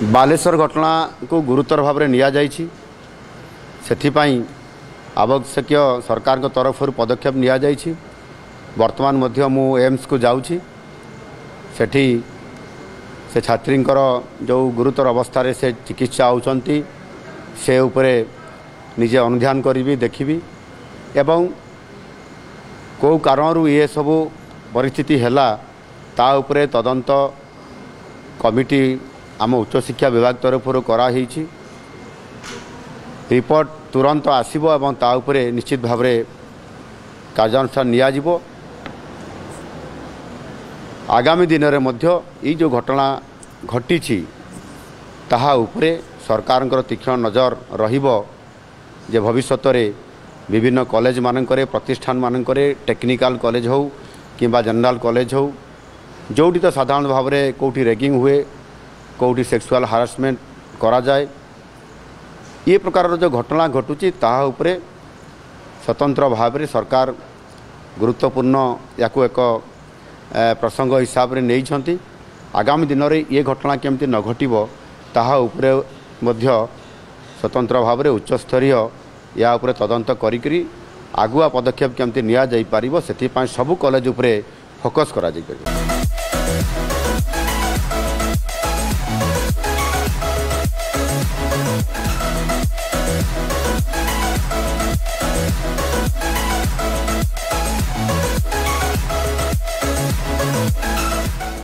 बालेश्वर घटना को गुरुतर भाव में निया जाइछि सेथिपाई आवश्यक सरकार को तरफ पदक्षेप निया जाइछि। वर्तमान मध्य मु एम्स को जाउछि सेठी से छात्री जो गुरुतर अवस्था से चिकित्सा होउछंती से उपरे निजे अनुध्यान करी देखी एवं को कारण ये सब परिस्थिति हैला ता उपरे तदंत कमिटी आम उच्च शिक्षा विभाग तरफ कराही रिपोर्ट तुरंत आसीबो एवं ता उपरे निश्चित भाव में कार्यानुष्ठान निया जिवो। आगामी दिन में मध्य ये जो घटना घटी ताहा उपरे सरकार तीक्ष्ण नजर रहिबो जे भविष्य रे विभिन्न कॉलेज मानकरे प्रतिष्ठान मानकरे टेक्निकल कॉलेज हो कि जनरल कॉलेज हो जोटी तो साधारण भाव में कोठी रैगिंग हुए कोठी सेक्सुअल हारासमेंट करा जाए ये प्रकार जो घटना घटुची ताहा उपरे स्वतंत्र भाव में सरकार गुरुत्वपूर्ण याकू एक प्रसंग हिसाब से नहीं आगामी दिन में ये घटना केमती न घटिबो ताहा उपरे मध्य स्वतंत्र भाव में उच्चस्तरीय या उपरे तदंत करी आगुआ पदक्षेप केमती निया जाई पारिबो सेथि पाई सबु कॉलेज उपरे फोकस करा जाई पारिबो।